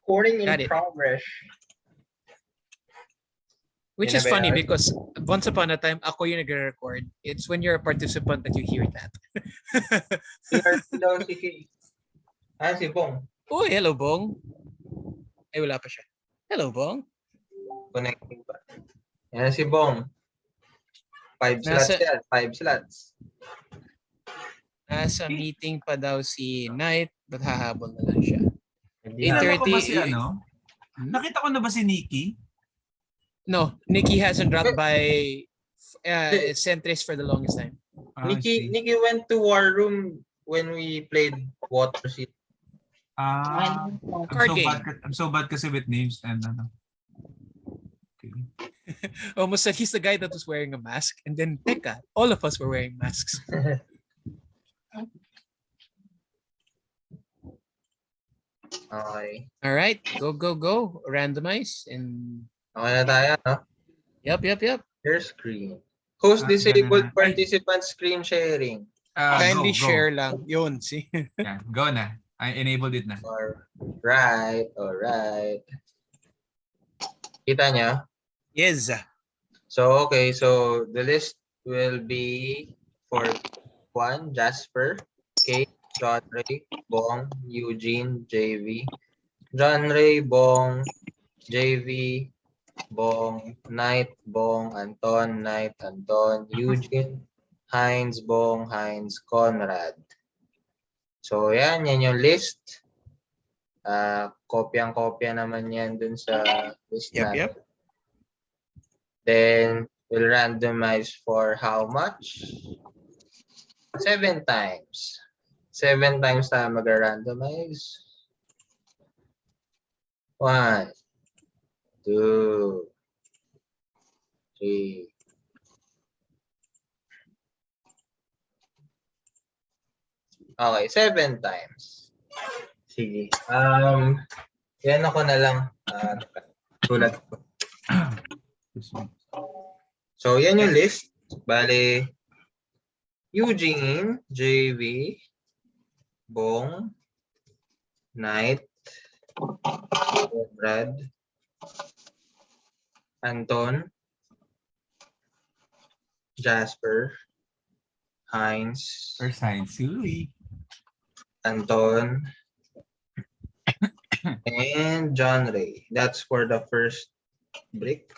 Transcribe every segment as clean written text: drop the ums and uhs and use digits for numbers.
Recording in Got it. progress. Which Yun is na ba funny yun? because once upon a time, ako yung nagre-record. It's when you're a participant that you hear that. Daw si Kay. Si Bong. Uy, hello, Bong. Ay, wala pa siya. Hello, Bong. Connecting pa. Yan si Bong. 5 slots yan. 5 slots. Nasa meeting pa daw si Knight, but hahabol na lang siya. Kilala ko ba si 8:30. ano? Nakita ko na ba si Nikki? No, Nikki hasn't dropped by Centris for the longest time. Nikki went to War Room when we played Water City. I'm so bad kasi with names and ano. Okay. Almost said he's the guy that was wearing a mask, and then teka, all of us were wearing masks. Okay. All right, go. Randomize and. Okay na tayo, no? Yep. Share screen. Host disabled participant screen sharing. Kindly Go. share lang. Yun, see? Yeah, go na. I enabled it na. Alright. Kita niya? Yes. So, okay. So, the list will be for 1, Jasper, Kate, John Ray, Bong, Eugene, JV. John Ray, Bong, JV, Bong, Knight, Bong, Anton, Knight, Anton, Eugene, Heinz, Bong, Heinz, Conrad. So, yan yung list. Kopyang-kopya naman yan dun sa list natin. Yep. Then, we'll randomize for how much? 7 times. 7 times tayo mag-randomize. 1, 2, 3. Okay, 7 times. Sige. Yan ako na lang. Tulad ko. So, yan yung list. Bale, Eugene, JV, Bong, Knight, Brad, Anton, Jasper, Heinz, Anton, and John Ray. That's for the first brick.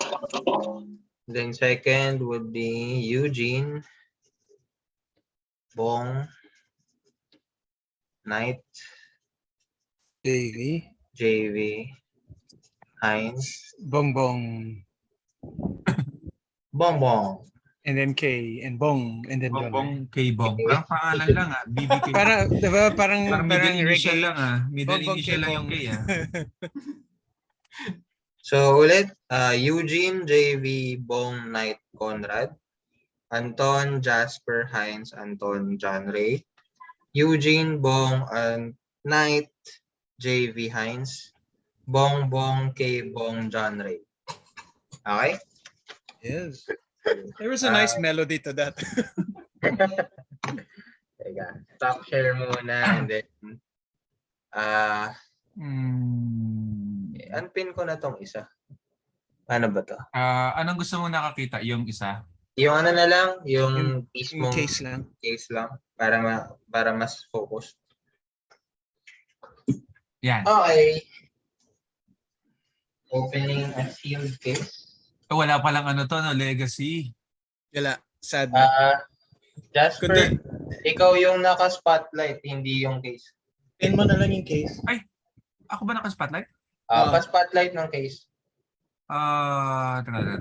Then second would be Eugene, Bong, Knight, JV, Heinz, Bong, and then K, and Bong, and then John. Bong, K-Bong. Parang pangalan lang BBK. Parang middle initial reggae. lang Middle Bong, initial lang yung K So ulit, Eugene, JV, Bong, Knight, Conrad, Anton, Jasper, Heinz, Anton, John Ray, Eugene, Bong, Knight, JV, Heinz, Bong, K, Bong, John Ray. Okay? Yes. There was a nice melody to that. Teka, stop share muna and then unpin ko na tong isa. Ano ba to? Anong gusto mo nakakita? Yung isa? Yung ano na lang, yung mismong case lang para mas focus. Yan. Okay. Opening a sealed case. Wala palang legacy. Wala. Sad. Jasper, ikaw yung naka-spotlight, hindi yung case. Pin mo na lang yung case. Ay, ako ba naka-spotlight? Pa-spotlight ng case. Teka lang.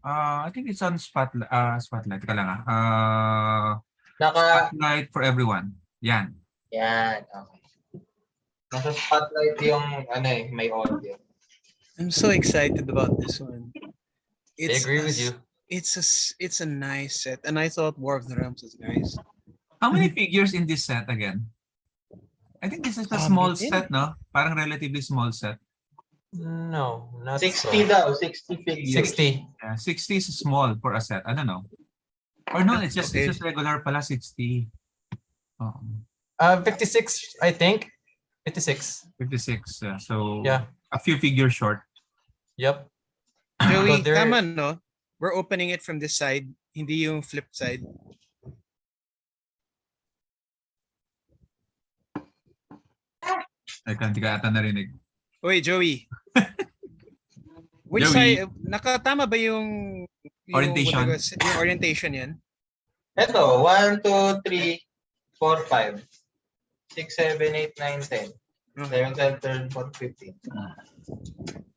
I think it's on spotlight. Spotlight. Teka lang spotlight for everyone. Yan. Yan. Okay. Nasa spotlight yung may audio. I'm so excited about this one. I agree with you. It's a nice set, and I thought War of the Realms was nice. How many figures in this set again? I think this is a small set, no? Parang relatively small set. No, not 60 daw, 60 figures. 60. Yeah, 60 is small for a set. I don't know. Or no, it's just regular pala 60. 56, I think. 56. 56. So Yeah. a few figures short. Yep. Joey, Because they're- tama no? We're opening it from this side, hindi yung flip side. Ay, hindi ka ata narinig. Uy, Joey. Which Joey. side? Nakatama ba yung Orientation. Yung orientation yan? Ito, 1, 2, 3, 4, 5, 6, 7, 8, 9, 10, 11, 12, 13, 14, 15,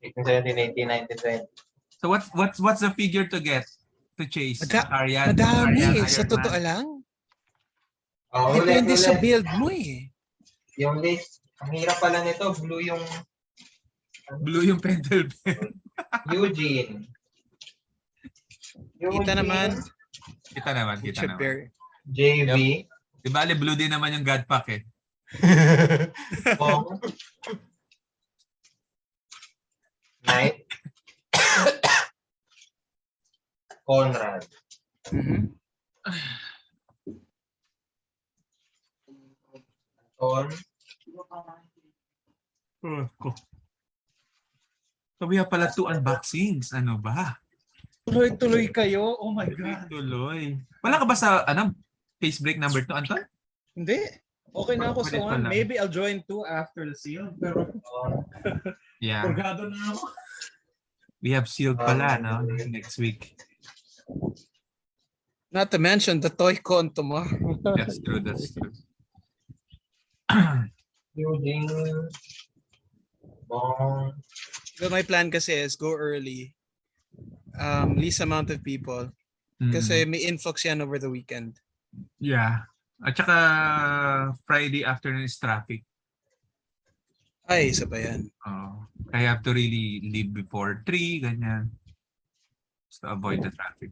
16, 17, 18, 19, 20. So what's the figure to get to chase? Aryan, Madami Aryan, sa Iron totoo Man. lang. Oh, ulit, Depende sa ulit. build mo eh. Yung list, ang hirap pala nito, blue yung Blue yung pentel pen. Eugene. Kita naman. Kita naman, kita naman. Bear. JV. Di bale, blue din naman yung God Pack eh. Bong. Knight. Conrad. Mhm. Anton. So we have pala 2 unboxings. Ano ba? Tuloy-tuloy kayo. Oh my God. Tuloy. Wala ka ba sa face break number 2, Anton? Hindi. Okay na ako sa Pwede one. pala. Maybe I'll join two after the sale. Pero Yeah. purgado na ako. We have sealed pala, no? Next week. Not to mention the toy con tomorrow. That's true, that's true. Eugene. Bong. So my plan kasi is go early. Least amount of people. Kasi may influx yan over the weekend. Yeah. At saka Friday afternoon is traffic. Ay, isa pa yan. I have to really leave before 3, ganyan. Just to avoid the traffic.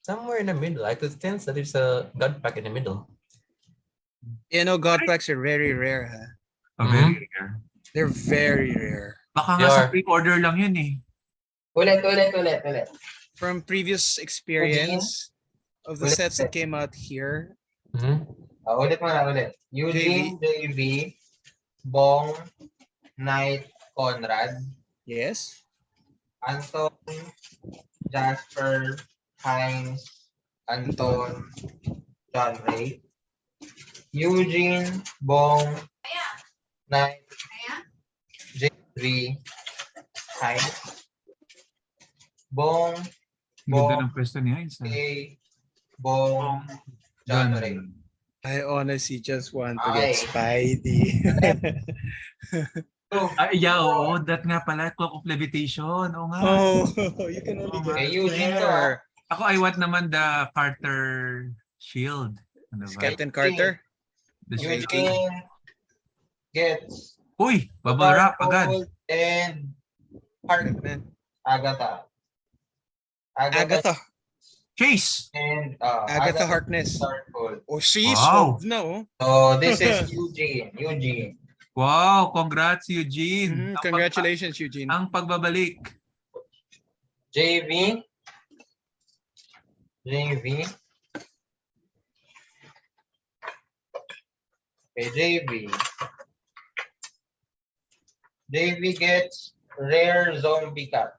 Somewhere in the middle. I could sense that there's a God pack in the middle. You know, God packs are very rare, ha? Very rare. They're very rare. Baka They nga sa are. pre-order lang yun eh. Ulit. From previous experience of the sets that came out here, Ulit mo na, ulit. Eugene, JV, Bong, Knight, Conrad, yes. Anton, Jasper, Heinz, Anton, John Ray, Eugene, Bong, Knight, JV, Heinz, Bong, Ganda ng pwesto ni Heinz. Kay, Bong, John Ray. I honestly just want to Ay. get Spidey. Yeah, oo. That nga pala, Cloak of Levitation. Oo nga. Oh, you can only Oo get nga. Kay Eugene to, there. Ako, I want naman the Carter Shield. Ano Si ba? Captain Carter. The Shield King. Eugene gets Uy! Bubble wrap agad. Gold and Heart Agatha. Agatha. Chase! And Agatha Harkness. Starfall. Oh, she's Wow. no. So this is Eugene. Wow! Congrats, Eugene. Congratulations, Eugene. Ang pagbabalik. JV. Okay, JV gets rare zombie cat.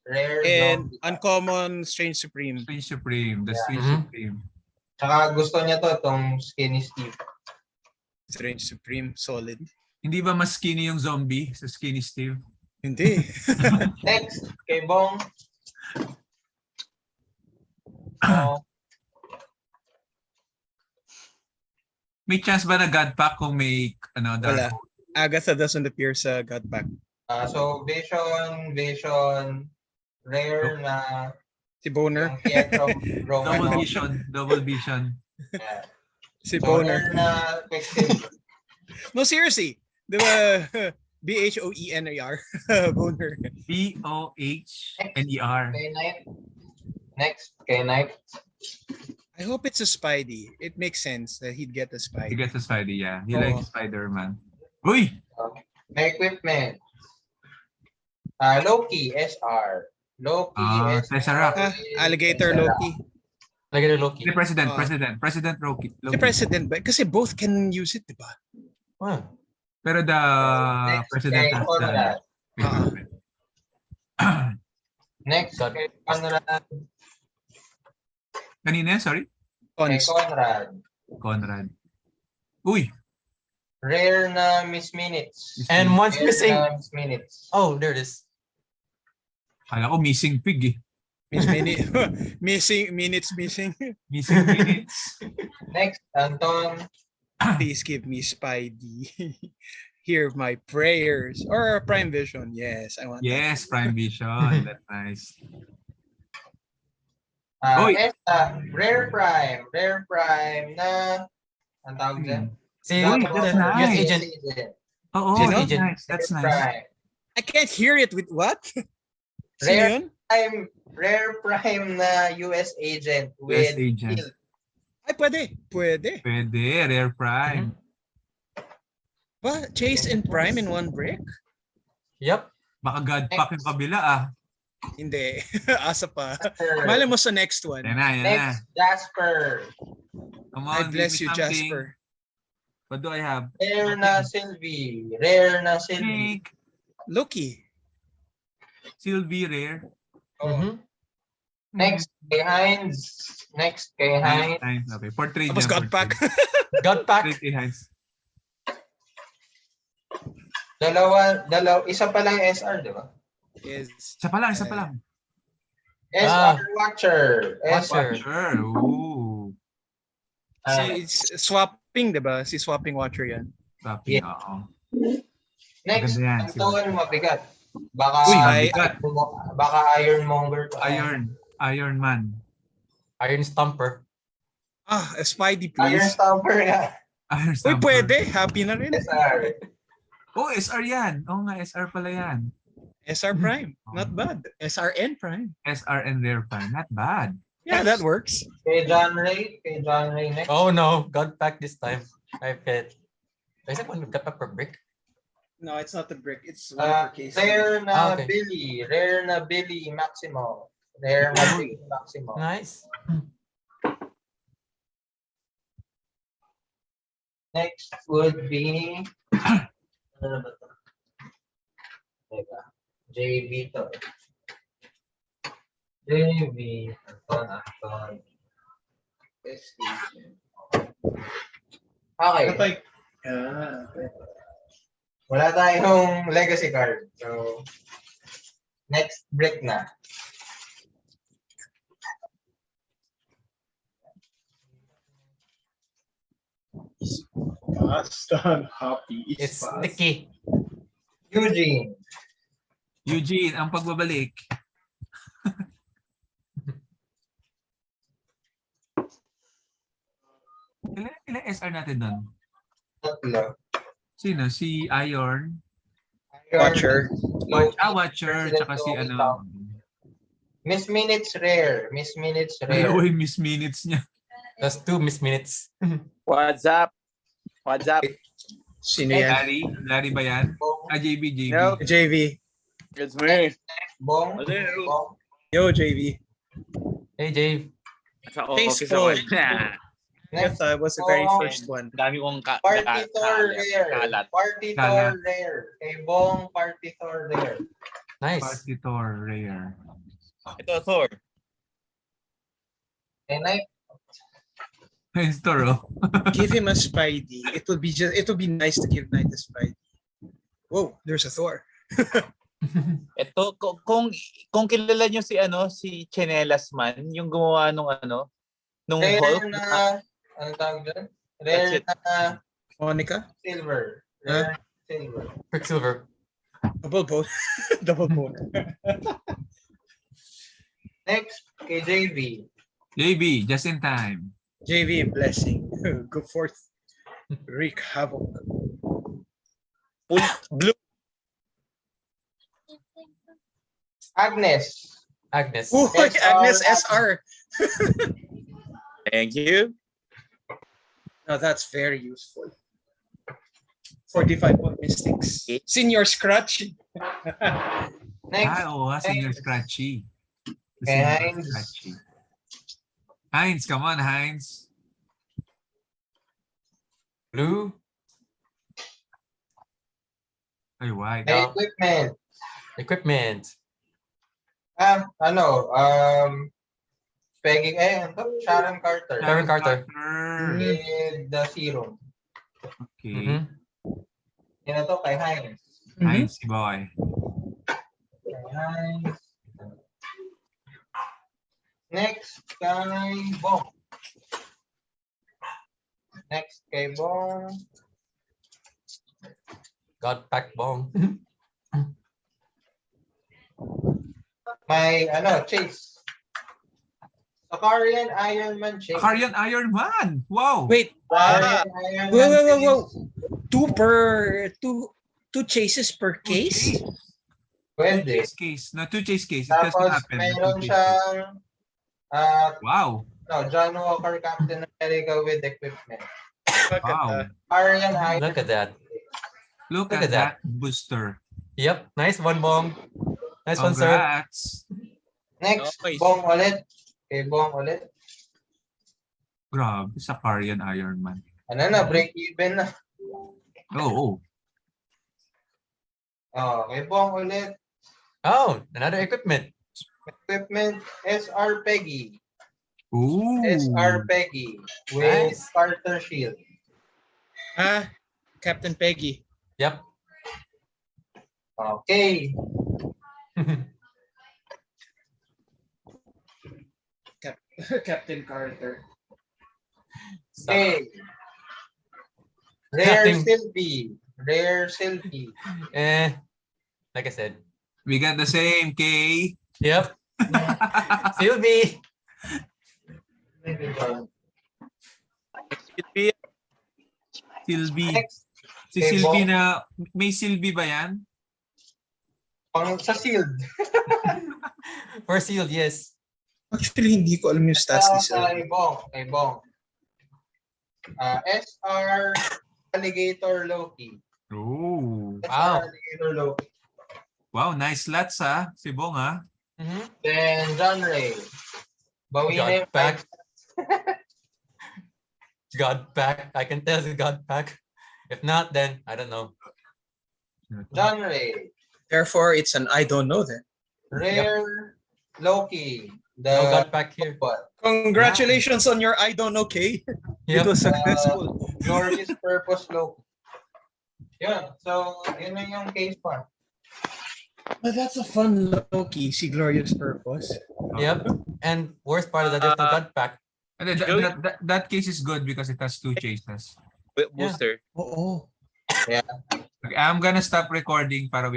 Rare And zombie cat. uncommon Strange Supreme. Strange Supreme. The Strange Supreme. Tsaka gusto niya to, tong Skinny Steve. Strange Supreme, solid. Hindi ba mas skinny yung zombie sa Skinny Steve? Hindi. Next, kay Bong. May chance ba na God Pack kung may Wala. dark? Agatha doesn't appear sa God Pack. So Vision, rare na Si Boner. yung Pietro Romano. Double vision. Yeah. Si So Boner. rare na Quicksilver. No, seriously. Di ba? Bohener. Boner. Bohner. Kay Knight. Next, kay Knight. I hope it's a Spidey. It makes sense that he'd get a He Spidey. gets a Spidey, yeah. He Oo. likes Spider-Man. Uy! May equipment. Loki, SR. Loki, SR. Tesseract. Alligator Loki. Alligator Loki. The President Ah. President Rocky. Si President ba? Kasi both can use it, di ba? Huh. Pero the Next president kay has the Conrad. fingerprint. Next God. kay Conrad. Kanina, sorry? Kay Cons. Conrad. Conrad. Uy! Rare na Miss Minutes. And one's Rare missing. na Miss Minutes. Oh, there it is. Kala ko missing pig eh. Means missing minutes missing. Missing minutes. Next, Anton. Please give me Spidey. Hear my prayers. Or Prime Vision. Yes, I want that. Yes, Prime Vision. That's nice. Oy! Rare Prime. Rare Prime na, ang tawag dyan? See, Uy, the that's nice. US agent. Oo, Sino? that's nice. That's Rare nice. Prime. I can't hear it with what? Sino Rare yun? Rare Prime na US agent US with agent. shield. Ay, pwede. Pwede. Pwede, Rare Prime. Ba? Chase and Prime in one brick? Yep. Baka God pack yung kabila ah. Hindi. Asa pa. Jasper. Mali mo sa next one. Yan na, yan na. Next, Jasper. Come I on, bless give you, me something. Jasper. What do I have? Rare na Sylvie. Rare na Sylvie. Pink. Loki. Sylvie Rare. Oh. Next, kay Heinz. Next, kay Heinz. Heinz. Okay, portrait Tapos yan, God Pack. God pack. Portrait kay Heinz. Isa pa lang SR, di ba? Yes. Isa pa lang, isa pa lang. SR Watcher. Watcher. Sure. Ooh. Si swapping, diba? Si swapping watcher yan. Copy, Yeah. oo. Next, Maganda yan, Anton, mabigat. Baka, Uy, Ay- mabigat. baka Ironmonger to. Iron Man. Iron Stomper. Ah, Spidey, Iron please. Stomper nga. Iron Uy, Stomper. pwede. Happy na rin. SR. Oh, SR yan. Oo nga, SR pala yan. SR Prime. Not bad. SRN Prime. SR and Rare Prime. Not bad. Yeah, that works. Kay John Ray. Kay John Ray next. Oh no, God pack this time. I bet. Is that one with God pack per brick? No, it's not the brick. It's one of her cases. Rare na Okay. Billy. Rare na Billy Maximo. Rare na Billy Maximo. Nice. Next would be ano ba to? Teka. JB to. JB. Anton. Okay. Wala tayong legacy card. So, next break na. Fast and happy. It's sticky. Eugene. Eugene, ang pagbabalik. Ilan SR natin doon? Tatlo. Sino? Si Iron? Watcher. Watcher. Tsaka si ano. Miss Minutes Rare. Miss Minutes Rare. Dalawa yung miss minutes niya. That's 2 missed minutes. What's up? What's up? Sino yan? Larry ba yan? JB. No. JV. It's me. Bong. Hello. Bong. Yo, JV. Hey, Dave. Sa Tasteful. office Next. That was the very first one. Dami kong Party Tour Rare. kalat. Party Kalat. Tour Rare. Kay Bong Party Tour Rare. Nice. Partitor Rare. Ito, Thor. And I Nice Toro. Give him a Spidey. It would be nice to give Knight a Spidey. Whoa, there's a Thor. Ito, kung kilala nyo si Chenelas Man, yung gumawa nung Rare Hulk. na, ano tawag dyan? That's Rare it. na Monica? silver. Rare silver. Quicksilver. Double bone. Double bone. Next, kay JB. JB, just in time. JV, blessing. Go forth. Wreak havoc. Blue. Agnes. Agnes. Oh, SR. Agnes SR. Thank you. Now that's very useful. 45 point mistakes. Okay. Senior Scratch. Next, Oo, Senior Scratchy. The Kay Senior Heinz. Scratchy. Heinz, come on, Heinz. Blue. Ay, why? May equipment. Equipment. Peggy, Sharon Carter. Sharon Carter. With the serum. Okay. Yan na to, kay Hines. Nice, si boy. Kay Hines. Next, kay Bong. Next, kay Bong. God pack bong. May, Chase. Sakarian Ironman Chase. Akarian Iron Man. Wow. Wait, Sakarian Ironman whoa. Chase. Two chases per case? Pwede. Two chase case. It doesn't Tapos, happen. meron Two chase case. siyang Wow. John Walker, Captain America with equipment. Wow. Sakarian Ironman. Look at that. Look Look at at that. that booster. Yep. Nice one, bong. Nice one, sir. Congrats. Next, Nice. Bong ulit. Kay Bong ulit. Grabe, Sakarian Iron Man. Break even na. Oh. Kay Bong ulit. Oh, another equipment. Equipment, SR Peggy. Ooh. SR Peggy with Nice. Carter Shield. Captain Peggy. Yep. Okay. Captain Carter. Okay. Rare Nothing. Sylvie. Rare Sylvie. Like I said. We got the same, Kay. Yep. Sylvie. Sylvie. Next, Si Kay Sylvie Bong. na, may Sylvie ba yan? pang sa Shield. For sealed, yes. Actually, hindi ko alam yung stats ni Sir. Kay Bong. Kay Bong. SR Alligator Loki. Oh. Wow. SR Alligator Loki. Wow, nice slots ha. Si Bong ha. Then John Ray. Bawi na God yung pack. God pack. I can tell it's God pack. If not, then I don't know. John Ray. Therefore, it's an I don't know then. Rare Loki. No The God pack here. Congratulations on your I don't know, Kay. It Yep. was successful. Glorious Purpose Loki. Yun. So, yun na yung case pa. But that's a fun Loki, si Glorious Purpose. Yep. And worst part of that, there's no God pack. And then that case is good because it has two chases. Booster. Oo. Okay, I'm gonna stop recording para we